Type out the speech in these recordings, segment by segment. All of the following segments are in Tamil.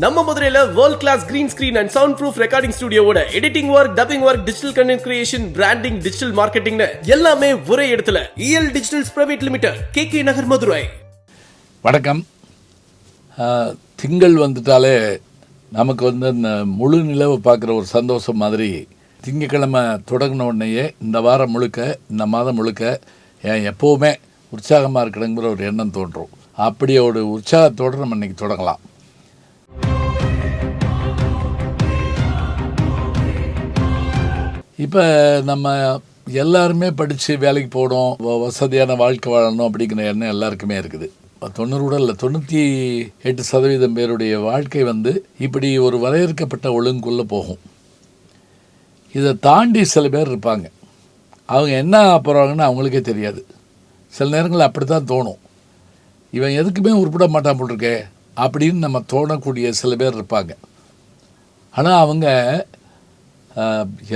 நம்ம மதுரையில world class green screen and sound proof recording ஸ்டுடியோவோட editing work, dubbing work, digital content creation, branding, digital மார்க்கெட்டிங்னு எல்லாமே ஒரே இடத்துல. EL digitals private limited, KK Nagar, Madurai. வணக்கம். திங்கள் வந்துட்டாலே நமக்கு இந்த முழு நிலவை பார்க்குற ஒரு சந்தோஷம் மாதிரி திங்கக்கிழமை தொடங்கின உடனேயே இந்த வாரம் முழுக்க, இந்த மாதம் முழுக்க எப்போவுமே உற்சாகமாக இருக்கணுங்கிற ஒரு எண்ணம் தோன்றும். அப்படி ஒரு உற்சாகத்தோடு நம்ம இன்றைக்கி தொடங்கலாம். இப்போ நம்ம எல்லாருமே படித்து வேலைக்கு போகணும், வசதியான வாழ்க்கை வாழணும் அப்படிங்கிற எண்ணம் எல்லாருக்குமே இருக்குது. 98% பேருடைய வாழ்க்கை இப்படி ஒரு வரையறுக்கப்பட்ட ஒழுங்குக்குள்ளே போகும். இதை தாண்டி சில பேர் இருப்பாங்க. அவங்க என்ன போகிறாங்கன்னு அவங்களுக்கே தெரியாது. சில நேரங்களில் அப்படி தான் தோணும், இவன் எதுக்குமே உருப்பிட மாட்டான் போட்டிருக்கே அப்படின்னு நம்ம தோணக்கூடிய சில பேர் இருப்பாங்க. ஆனால் அவங்க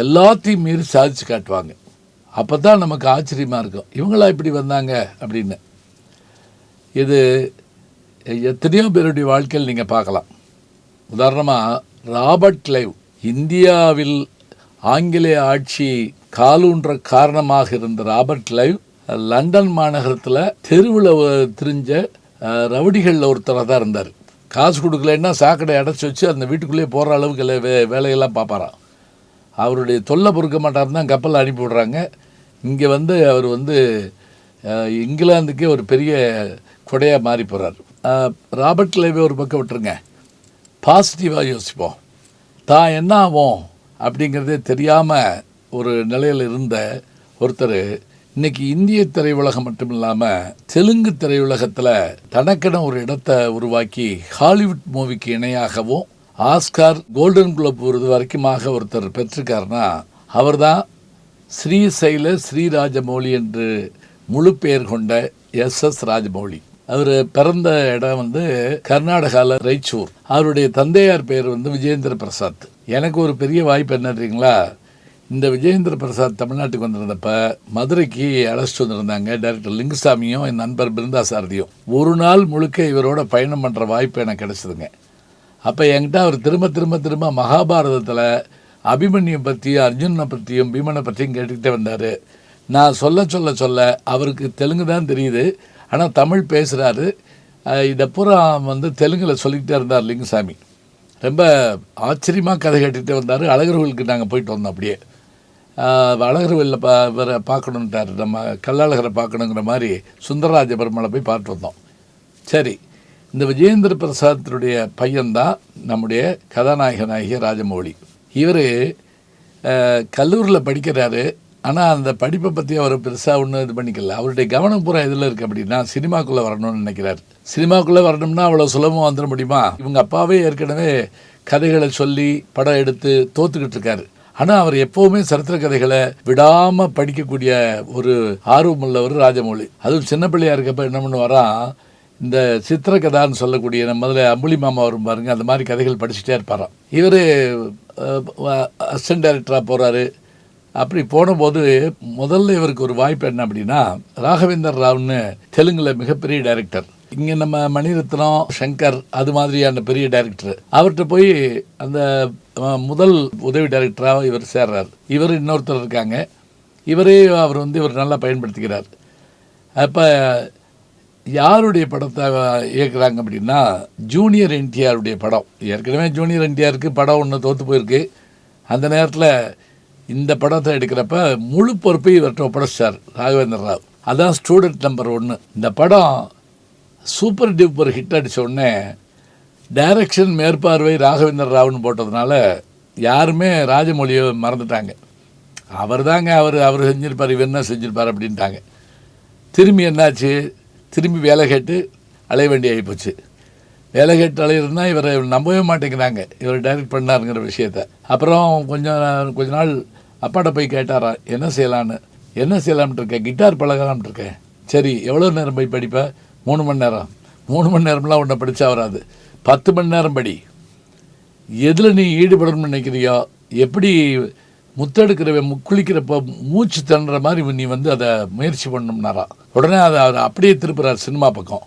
எல்லாத்தையும் மீறி சாதிச்சு காட்டுவாங்க. அப்போ தான் நமக்கு ஆச்சரியமாக இருக்கும், இவங்களா இப்படி வந்தாங்க அப்படின்னு. இது எத்தனையோ பேருடைய வாழ்க்கையில் நீங்கள் பார்க்கலாம். உதாரணமாக ராபர்ட் கிளைவ், இந்தியாவில் ஆங்கிலேய ஆட்சி காலூன்ற காரணமாக இருந்த ராபர்ட் கிளைவ் லண்டன் மாநகரத்தில் தெருவில் திரிஞ்ச ரவுடிகளில் ஒருத்தராக தான் இருந்தார். காசு கொடுக்கலன்னா சாக்கடை அடைச்சி வச்சு அந்த வீட்டுக்குள்ளேயே போகிற அளவுக்கு வேலையெல்லாம் பார்ப்பாராம். அவருடைய தொல்லை பொறுக்க மாட்டார் தான் கப்பலில் அனுப்பி விடுறாங்க. இங்கே அவர் இங்கிலாந்துக்கே ஒரு பெரிய கொடையாக மாறி போகிறார். ராபர்ட் கிளைவே ஒரு பக்கம் விட்டுருங்க, பாசிட்டிவாக யோசிப்போம். தான் என்ன ஆகும் அப்படிங்கிறதே தெரியாமல் ஒரு நிலையில் இருந்த ஒருத்தர் இன்றைக்கி இந்திய திரையுலகம் மட்டும் இல்லாமல் தெலுங்கு திரையுலகத்தில் தனக்கென ஒரு இடத்தை உருவாக்கி ஹாலிவுட் மூவிக்கு இணையாகவும் ஆஸ்கார், கோல்டன் குளோப் விருது வரைக்குமாக ஒருத்தர் பெற்றிருக்காருன்னா அவர் தான் ஸ்ரீசைல ஸ்ரீராஜமௌலி என்று முழு பெயர் கொண்ட SS ராஜமௌலி. அவர் பிறந்த இடம் கர்நாடகாவில் ரைச்சூர். அவருடைய தந்தையார் பேர் விஜயேந்திர பிரசாத். எனக்கு ஒரு பெரிய வாய்ப்பு என்ன தெரியுங்களா, இந்த விஜயேந்திர பிரசாத் தமிழ்நாட்டுக்கு வந்திருந்தப்ப மதுரைக்கு அழைச்சிட்டு வந்திருந்தாங்க டைரக்டர் லிங்குசாமியும் என் நண்பர் பிருந்தா சாரதியும். ஒரு நாள் முழுக்க இவரோட பயணம் பண்ணுற வாய்ப்பு எனக்கு கிடைச்சதுங்க. அப்போ என்கிட்ட அவர் திரும்ப மகாபாரதத்தில் அபிமன்யை பற்றியும் அர்ஜுனனை பற்றியும் பீமனை பற்றியும் கேட்டுக்கிட்டே வந்தார். நான் சொல்ல அவருக்கு தெலுங்கு தான் தெரியுது, ஆனால் தமிழ் பேசுகிறாரு. இதை பூரா தெலுங்கில் சொல்லிக்கிட்டே இருந்தார் லிங்குசாமி. ரொம்ப ஆச்சரியமாக கதை கேட்டுகிட்டே வந்தார். அழகர் கோயிலுக்கு நாங்கள் போயிட்டு வந்தோம். அப்படியே அழகர் கோயிலில் வேறு பார்க்கணுன்ட்டார், நம்ம கள்ளழகரை பார்க்கணுங்கிற மாதிரி சுந்தரராஜ பெருமாளை போய் பார்த்து வந்தோம். சரி, இந்த விஜயேந்திர பிரசாத்தினுடைய பையன்தான் நம்முடைய கதாநாயகனாகிய ராஜமௌலி. இவர் கல்லூரியில் படிக்கிறாரு. ஆனால் அந்த படிப்பை பற்றி அவர் பெருசாக ஒன்றும் இது பண்ணிக்கல. அவருடைய கவனம் பூரா எதில் இருக்குது அப்படின்னா சினிமாக்குள்ளே வரணும்னு நினைக்கிறார். சினிமாக்குள்ளே வரணும்னா அவ்வளோ சுலபமாக வந்துட முடியுமா? இவங்க அப்பாவே ஏற்கனவே கதைகளை சொல்லி படம் எடுத்து தோத்துக்கிட்டு இருக்காரு. ஆனால் அவர் எப்போவுமே சரித்திர கதைகளை விடாமல் படிக்கக்கூடிய ஒரு ஆர்வம் உள்ளவர் ராஜமௌலி. அதுவும் சின்ன பிள்ளையாக இருக்கப்போ என்ன பண்ணுவாராம், இந்த சித்திரக்கதான்னு சொல்லக்கூடிய நம்ம முதல்ல அம்புலி மாமா வரும் பாருங்க, அந்த மாதிரி கதைகள் படிச்சுட்டே இருப்பாராம். இவர் அசிஸ்டன்ட் டைரக்டராக போகிறாரு. அப்படி போனபோது முதல்ல இவருக்கு ஒரு வாய்ப்பு என்ன அப்படின்னா, ராகவேந்தர் ராவ்னு தெலுங்கில் மிகப்பெரிய டைரக்டர், இங்கே நம்ம மணிரத்னம், சங்கர் அது மாதிரியான பெரிய டைரக்டர், அவர்கிட்ட போய் அந்த முதல் உதவி டைரக்டராக இவர் சேர்றார். இவர் இன்னொருத்தர் இருக்காங்க. அவர் இவர் நல்லா பயன்படுத்திக்கிறார். அப்போ யாருடைய படத்தை இயக்குறாங்க அப்படின்னா ஜூனியர் NTRுடைய படம். ஏற்கனவே ஜூனியர் NTRக்கு படம் ஒன்று தோற்று போயிருக்கு. அந்த நேரத்தில் இந்த படத்தை எடுக்கிறப்ப முழு பொறுப்பை இவர்கிட்ட ஒப்படைச்சார் ராகவேந்தர் ராவ். அதான் ஸ்டூடெண்ட் நம்பர் 1. இந்த படம் சூப்பர் டூப்பர் ஹிட் அடித்த உடனே டைரக்ஷன் மேற்பார்வை ராகவேந்தர் ராவ்னு போட்டதுனால யாருமே ராஜமௌலியை மறந்துட்டாங்க. அவர் செஞ்சிருப்பார், இவர் என்ன செஞ்சிருப்பார் அப்படின்ட்டாங்க. திரும்பி என்னாச்சு, திரும்பி வேலை கேட்டு அலைய வேண்டிய ஆகிப்போச்சு. வேலை கேட்டு அலையிறதுனா இவரை நம்பவே மாட்டேங்கிறாங்க, இவர் டைரக்ட் பண்ணாருங்கிற விஷயத்த. அப்புறம் கொஞ்ச நாள் அப்பாட்ட போய் கேட்டாராம், என்ன செய்யலாம்னு இருக்கேன், கிட்டார் பழகலாம்னு இருக்கேன். சரி, எவ்வளோ நேரம் போய் படிப்பேன்? 3 மணி நேரம். 3 மணி நேரம்லாம் ஒன்றை படித்தா வராது, 10 மணி நேரம் படி. எதில் நீ ஈடுபடணும்னு நினைக்கிறியோ, எப்படி முத்தெடுக்கிறவன் குளிக்கிறப்போ மூச்சு தண்ணுற மாதிரி நீ அதை முயற்சி பண்ணணும்னாரா. உடனே அதை அப்படியே திருப்புறார் சினிமா பக்கம்.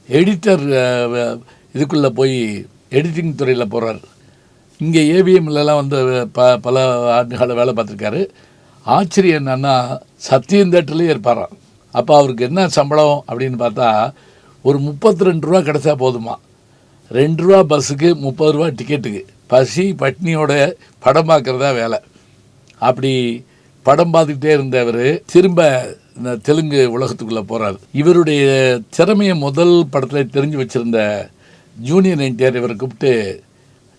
எடிட்டர் இதுக்குள்ளே போய் எடிட்டிங் துறையில் போகிறார். இங்கே ஏவிஎம்லலாம் வந்து பல ஆண்டுகால வேலை பார்த்துருக்காரு. ஆச்சரியம் என்னன்னா சத்தியம் தேட்டர்லேயே இருப்பாராம். அப்போ அவருக்கு என்ன சம்பளம் அப்படின்னு பார்த்தா ஒரு 32 ரூபா கிடச்சா போதுமா. 2 ரூபா பஸ்ஸுக்கு 30 ரூபா டிக்கெட்டுக்கு, பசி பட்னியோட படம் பார்க்குறதா வேலை. அப்படி படம் பார்த்துக்கிட்டே இருந்தவர் திரும்ப இந்த தெலுங்கு உலகத்துக்குள்ளே போகிறார். இவருடைய திறமையை முதல் படத்தில் தெரிஞ்சு வச்சுருந்த ஜூனியர் என்டிஆர் இவரை கூப்பிட்டு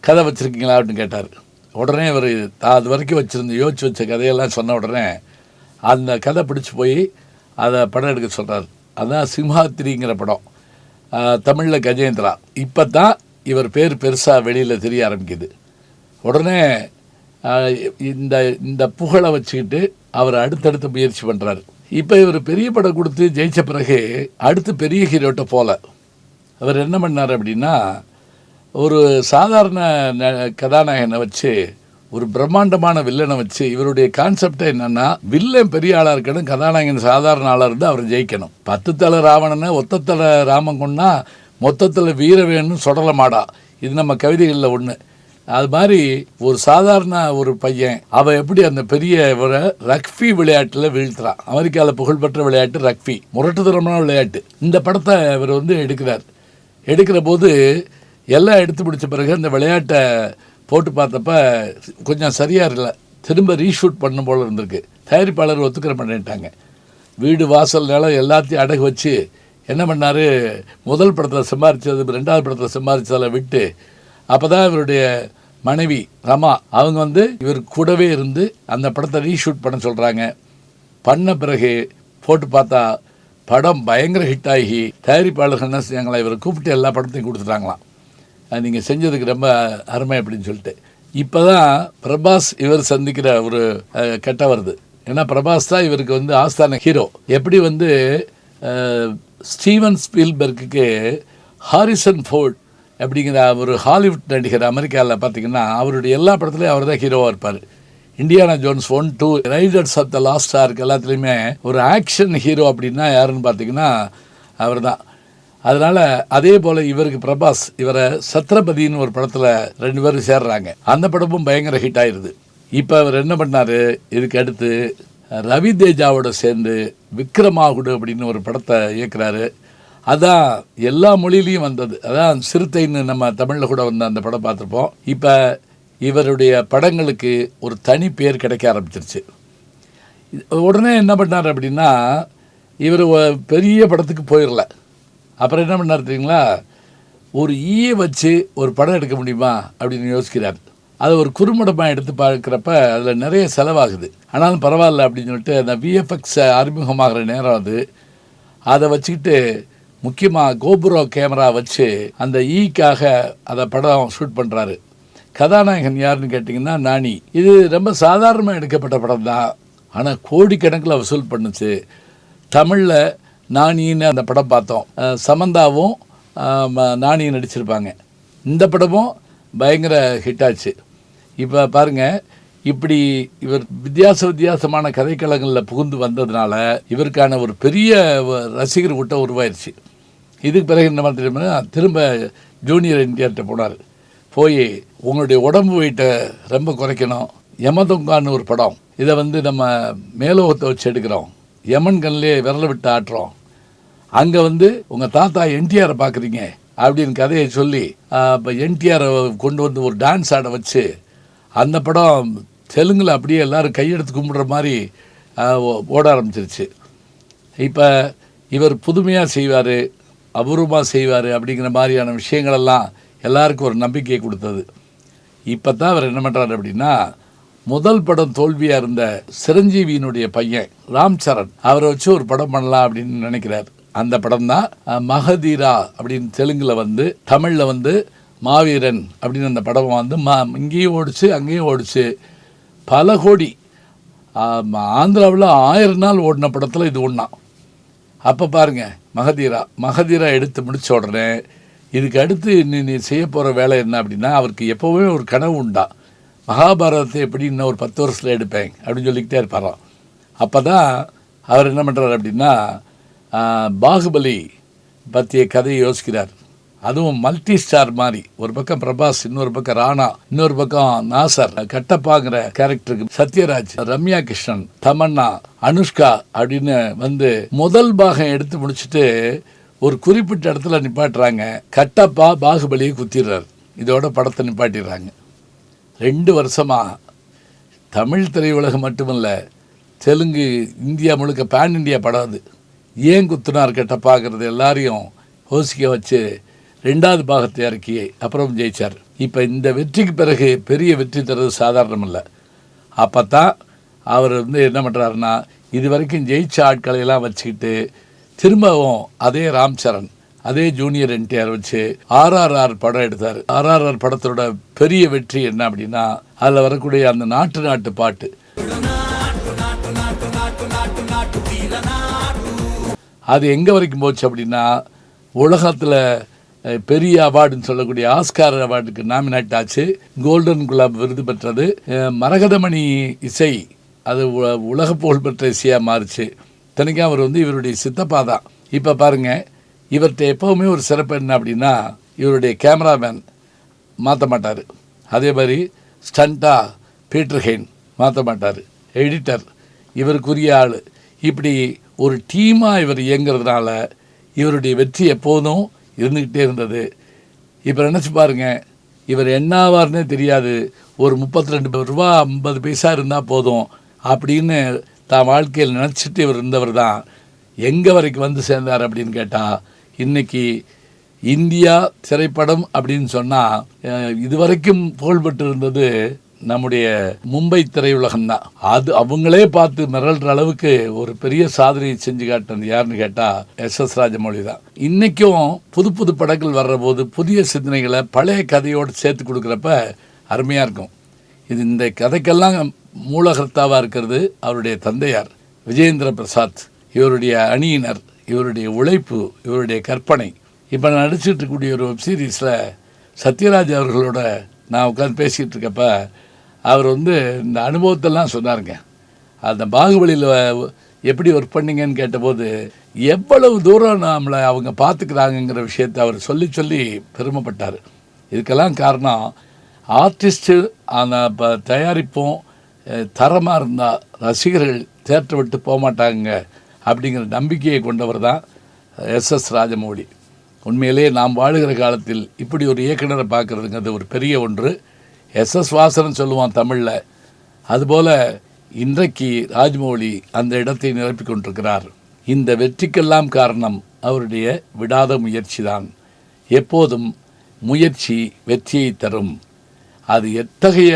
கதை வச்சுருக்கீங்களா அப்படின்னு கேட்டார். உடனே இவர் அது வரைக்கும் யோசிச்சு வச்ச கதையெல்லாம் சொன்ன உடனே அந்த கதை பிடிச்சி போய் அதை படம் எடுக்க சொல்கிறார். அதுதான் சிம்ஹாத்திரிங்கிற படம். தமிழில் கஜேந்திரா. இப்போ தான் இவர் பேர் பெருசாக வெளியில் தெரிய ஆரம்பிக்குது. உடனே இந்த இந்த புகழை வச்சுக்கிட்டு அவர் அடுத்தடுத்து முயற்சி பண்ணுறாரு. இப்போ இவர் பெரிய படம் கொடுத்து ஜெயித்த பிறகு அடுத்து பெரிய ஹீரோட்ட போகல. அவர் என்ன பண்ணார் அப்படின்னா ஒரு சாதாரண கதாநாயகனை வச்சு ஒரு பிரம்மாண்டமான வில்லனை வச்சு இவருடைய கான்செப்டே என்னென்னா வில்லன் பெரிய ஆளாக இருக்கணும், கதாநாயகன் சாதாரண ஆளாக இருந்து அவரை ஜெயிக்கணும். 10 தலை ராவணனை ஒத்த தலை ராமன் கொண்டா மொத்தத்தில் வீரவேணும்னு சொடல மாடா. இது நம்ம கவிதைகளில் ஒன்று. அது மாதிரி ஒரு சாதாரண ஒரு பையன் அவன் எப்படி அந்த பெரிய ரக்பி விளையாட்டில் வீழ்த்துறான். அமெரிக்காவில் புகழ்பெற்ற விளையாட்டு ரக்பி, முரட்டுத்தனமான விளையாட்டு. இந்த படத்தை இவர் வந்து எடுக்கிற போது எல்லாம் எடுத்து பிடிச்ச பிறகு அந்த விளையாட்டை போட்டு பார்த்தப்ப கொஞ்சம் சரியாக இல்லை, திரும்ப ரீஷூட் பண்ணும் போல் இருந்திருக்கு. தயாரிப்பாளர் ஒத்துக்கிற பண்ணிட்டாங்க. வீடு வாசல் நிலம் எல்லாத்தையும் அடகு வச்சு என்ன பண்ணார், முதல் படத்தில் சம்பாதிச்சது 2வது படத்தில் சம்பாதிச்சதில் விட்டு அப்போ தான் இவருடைய மனைவி ரமா அவங்க வந்து இவர் கூடவே இருந்து அந்த படத்தை ரீஷூட் பண்ண சொல்கிறாங்க. பண்ண பிறகு போட்டு பார்த்தா படம் பயங்கர ஹிட் ஆகி தயாரிப்பாளர்கள் என்ன செஞ்சாங்களா, இவரை கூப்பிட்டு எல்லா படத்தையும் கொடுத்துட்டாங்களாம். நீங்கள் செஞ்சதுக்கு ரொம்ப அருமை அப்படின்னு சொல்லிட்டு. இப்போ தான் பிரபாஸ் இவர் சந்திக்கிற ஒரு கட்டம் வருது. ஏன்னா பிரபாஸ் தான் இவருக்கு வந்து ஆஸ்தான ஹீரோ. எப்படி வந்து ஸ்டீவன் ஸ்பீல்பர்க்கு ஹாரிசன் ஃபோர்ட் அப்படிங்கிற ஒரு ஹாலிவுட் நடிகர் அமெரிக்காவில் பார்த்திங்கன்னா அவருடைய எல்லா படத்துலையும் அவர் தான் ஹீரோவாக இருப்பார். Indiana Jones 1, 2, Raiders of the Lost Ark எல்லாத்துலேயுமே ஒரு ஆக்ஷன் ஹீரோ அப்படின்னா யாருன்னு பார்த்திங்கன்னா அவர் தான். அதனால் அதே போல் இவருக்கு பிரபாஸ் இவரை சத்ரபதினு ஒரு படத்தில் 2 பேரும் சேர்றாங்க. அந்த படமும் பயங்கர ஹிட் ஆயிடுது. இப்போ அவர் என்ன பண்ணார், இதுக்கு அடுத்து ரவி தேஜாவோட சேர்ந்து விக்ரமாகுடு அப்படின்னு ஒரு படத்தை இயக்குறாரு. அதான் எல்லா மொழியிலையும் வந்தது. அதான் சிறுத்தைன்னு நம்ம தமிழில் கூட வந்த அந்த படம் பார்த்துருப்போம். இப்போ இவருடைய படங்களுக்கு ஒரு தனி பேர் கிடைக்க ஆரம்பிச்சிருச்சு. உடனே என்ன பண்ணார் அப்படின்னா இவர் பெரிய படத்துக்கு போயிடல. அப்புறம் என்ன பண்ணார் தெரியுங்களா, ஒரு ஈயை வச்சு ஒரு படம் எடுக்க முடியுமா அப்படின்னு யோசிக்கிறார். அதை ஒரு குறும்படமாக எடுத்து பார்க்குறப்ப அதில் நிறைய செலவாகுது. ஆனாலும் பரவாயில்ல அப்படின்னு சொல்லிட்டு அந்த விஎஃப்எக்ஸ் அறிமுகமாகிற நேரம் அது. அதை வச்சுக்கிட்டு முக்கியமாக கோபுரோ கேமரா வச்சு அந்த ஈக்காக அதை படம் ஷூட் பண்ணுறாரு. கதாநாயகன் யாருன்னு கேட்டிங்கன்னா நானி. இது ரொம்ப சாதாரணமாக எடுக்கப்பட்ட படம் தான், ஆனால் கோடிக்கணக்கில் வசூல் பண்ணுச்சு. தமிழில் நானின்னு அந்த படம் பார்த்தோம். சமந்தாவும் நானியும் நடிச்சிருப்பாங்க. இந்த படமும் பயங்கர ஹிட்டாச்சு. இப்போ பாருங்கள், இப்படி இவர் வித்தியாசமான கதைக்களங்களில் புகுந்து வந்ததுனால இவருக்கான ஒரு பெரிய ரசிகர் கூட்டம் உருவாயிருச்சு. இதுக்கு பிறகு என்ன தெரியுமா, திரும்ப ஜூனியர் என்டிஆர்கிட்ட போனார். போய் உங்களுடைய உடம்பு வெயிட்டை ரொம்ப குறைக்கணும், யமதொங்கான்னு ஒரு படம், இதை வந்து நம்ம மேலோகத்தை வச்சு எடுக்கிறோம், யமன் கண்ணிலே விரல விட்டு ஆட்டுறோம், அங்கே வந்து உங்கள் தாத்தா என்டிஆரை பார்க்குறீங்க அப்படின்னு கதையை சொல்லி இப்போ என்டிஆரை கொண்டு வந்து ஒரு டான்ஸ் ஆட வச்சு அந்த படம் தெலுங்கில் அப்படியே எல்லோரும் கையெடுத்து கும்பிடுற மாதிரி ஓட ஆரம்பிச்சிருச்சு. இப்போ இவர் புதுமையாக செய்வார், அபூர்வமாக செய்வார் அப்படிங்கிற மாதிரியான விஷயங்களெல்லாம் எல்லாருக்கும் ஒரு நம்பிக்கையை கொடுத்தது. இப்போ தான் அவர் என்ன பண்ணுறாரு அப்படின்னா, முதல் படம் தோல்வியாக இருந்த சிரஞ்சீவியினுடைய பையன் ராம் சரண் அவரை வச்சு ஒரு படம் பண்ணலாம் அப்படின்னு நினைக்கிறார். அந்த படம் தான் மகதீரா அப்படின்னு தெலுங்கில் வந்து, தமிழில் வந்து மாவீரன் அப்படின்னு அந்த படம் வந்து இங்கேயும் ஓடிச்சு அங்கேயும் ஓடிச்சு. பல கோடி, ஆந்திராவில் 1000 நாள் ஓடின படத்தில் இது ஒன்றா. அப்போ பாருங்கள், மகதீரா எடுத்து முடித்த உடனே இதுக்கு அடுத்து நீ செய்ய போகிற வேலை என்ன அப்படின்னா, அவருக்கு எப்போவுமே ஒரு கனவு உண்டா, மகாபாரதத்தை எப்படி இன்னும் ஒரு 10 வருஷத்தில் எடுப்பேன் அப்படின்னு சொல்லிக்கிட்டே இருப்பாராம். அப்போ தான் அவர் என்ன பண்ணுறாரு அப்படின்னா, பாகுபலி பற்றிய கதையை யோசிக்கிறார். அதுவும் மல்டி ஸ்டார் மாதிரி, ஒரு பக்கம் பிரபாஸ், இன்னொரு பக்கம் ராணா, இன்னொரு பக்கம் நாசர், கட்டப்பாங்கிற கேரக்டருக்கு சத்யராஜ், ரம்யா கிருஷ்ணன், தமன்னா, அனுஷ்கா அப்படின்னு வந்து முதல் பாகம் எடுத்து முடிச்சுட்டு ஒரு குறிப்பிட்ட இடத்துல நிப்பாட்டுறாங்க. கட்டப்பா பாகுபலியை குத்திடுறாரு. இதோட படத்தை நிப்பாட்டிடுறாங்க. 2 வருஷமா தமிழ் திரையுலகம் மட்டுமல்ல, தெலுங்கு, இந்தியா முழுக்க பேன் இண்டியா படம் அது. ஏன் குத்துனார் கட்டப்பாங்கிறது எல்லாரையும் யோசிக்க வச்சு 2வது பாகத்தை இறக்கி அப்புறம் ஜெயிச்சார். இப்போ இந்த வெற்றிக்கு பிறகு பெரிய வெற்றி தர்றது சாதாரணம் இல்லை. அப்போ தான் அவர் வந்து என்ன பண்ணுறாருன்னா, இது வரைக்கும் ஜெயிச்ச ஆட்களையெல்லாம் வச்சுக்கிட்டு திரும்பவும் அதே ராம் சரண், அதே ஜூனியர் என்டிஆர் வச்சு RRR படம் எடுத்தார். RRR படத்தோட பெரிய வெற்றி என்ன அப்படின்னா, அதில் வரக்கூடிய அந்த நாட்டு பாட்டு, அது எங்கே வரைக்கும் போச்சு அப்படின்னா, உலகத்தில் பெரிய அவார்டுன்னு சொல்லக்கூடிய ஆஸ்கார் அவார்டுக்கு நாமினேட் ஆச்சு. கோல்டன் குளோப் விருது பெற்றது. மரகதமணி இசை அது உலக புகழ்பெற்ற இசையாக மாறுச்சு. இத்தனைக்கும் அவர் வந்து இவருடைய சித்தப்பா தான். இப்போ பாருங்கள், இவர்கிட்ட எப்போவுமே ஒரு சிறப்பு என்ன அப்படின்னா, இவருடைய கேமராமேன் மாற்ற மாட்டார். அதே மாதிரி ஸ்டண்ட்டாக பீட்டர் ஹெயின் மாற்ற மாட்டார். எடிட்டர் இவருக்குரிய ஆள். இப்படி ஒரு டீமாக இவர் இயங்கிறதுனால இவருடைய வெற்றி எப்போதும் இருந்துக்கிட்டே இருந்தது. இப்போ நினச்சி பாருங்கள், இவர் என்னாவார்னே தெரியாது, ஒரு 32 ரூபா 50 பைசா இருந்தால் போதும் அப்படின்னு தான் வாழ்க்கையில் நினச்சிட்டு இவர் இருந்தவர் தான் எங்கே வரைக்கும் வந்து சேர்ந்தார் அப்படின்னு கேட்டால், இன்றைக்கி இந்தியா திரைப்படம் அப்படின்னு சொன்னால் இதுவரைக்கும் புகழ்பெற்று இருந்தது நம்முடைய மும்பை திரையுலகம்தான். அது அவங்களே பார்த்து மிரள்ற அளவுக்கு ஒரு பெரிய சாதனையை செஞ்சு காட்டினது யாருன்னு கேட்டால் SS ராஜமௌழி தான். இன்றைக்கும் புது புது படங்கள் வர்ற போது புதிய சிந்தனைகளை பழைய கதையோடு சேர்த்து கொடுக்குறப்ப அருமையாக இருக்கும். இது இந்த கதைக்கெல்லாம் மூலகர்த்தாவாக இருக்கிறது அவருடைய தந்தையார் விஜயேந்திர பிரசாத். இவருடைய அணியினர், இவருடைய உழைப்பு, இவருடைய கற்பனை. இப்போ நான் நடிச்சிட்டு இருக்கக்கூடிய ஒரு வெப் சீரிஸில் சத்யராஜ் அவர்களோட நான் உட்காந்து பேசிகிட்டு இருக்கப்ப அவர் வந்து இந்த அனுபவத்தெல்லாம் சொன்னாருங்க. அந்த பாகுபலியில் எப்படி ஒர்க் பண்ணிங்கன்னு கேட்டபோது எவ்வளவு தூரம் நம்மளை அவங்க பார்த்துக்கிறாங்கங்கிற விஷயத்தை அவர் சொல்லி சொல்லி பெருமைப்பட்டார். இதுக்கெல்லாம் காரணம் ஆர்டிஸ்ட்டு அந்த தயாரிப்பும் தரமாக இருந்தால் ரசிகர்கள் தேட்டரை விட்டு போக மாட்டாங்க அப்படிங்கிற நம்பிக்கையை கொண்டவர் தான் SS ராஜமௌழி. உண்மையிலேயே நாம் வாழுகிற காலத்தில் இப்படி ஒரு இயக்குனரை பார்க்குறதுங்கிறது ஒரு பெரிய ஒன்று. SS வாசன் சொல்லுவான் தமிழில். அதுபோல் இன்றைக்கு ராஜமௌழி அந்த இடத்தை நிரப்பிக் கொண்டிருக்கிறார். இந்த வெற்றிக்கெல்லாம் காரணம் அவருடைய விடாத முயற்சி தான். எப்போதும் முயற்சி வெற்றியை தரும். அது எத்தகைய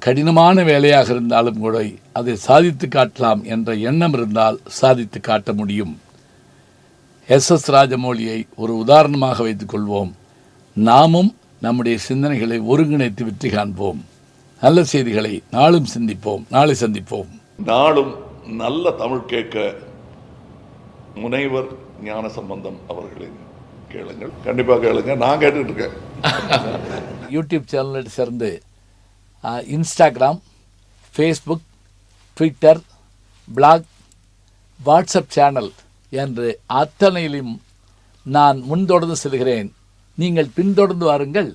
கடினமான வேலையாக இருந்தாலும் கூட அதை சாதித்து காட்டலாம் என்ற எண்ணம் இருந்தால் சாதித்து காட்ட முடியும். SS ராஜமௌழியை ஒரு உதாரணமாக வைத்துக்கொள்வோம். நாமும் நம்முடைய சிந்தனைகளை ஒருங்கிணைத்து வெற்றி காண்போம். நல்ல செய்திகளை நாளும் சிந்திப்போம். நாளை சந்திப்போம். நாளும் நல்ல தமிழ் கேட்க முனைவர் ஞானசம்பந்தம் அவர்களின் கேளுங்கள். கண்டிப்பாக கேளுங்க. நான் கேட்டுட்டு இருக்கேன். யூடியூப் சேனலில் சேர்ந்து Instagram, Facebook, Twitter, blog, WhatsApp channel என்று அத்தனையிலும் நான் முன்தொடர்ந்து செல்கிறேன். நீங்கள் பின்தொடர்ந்து வாருங்கள்.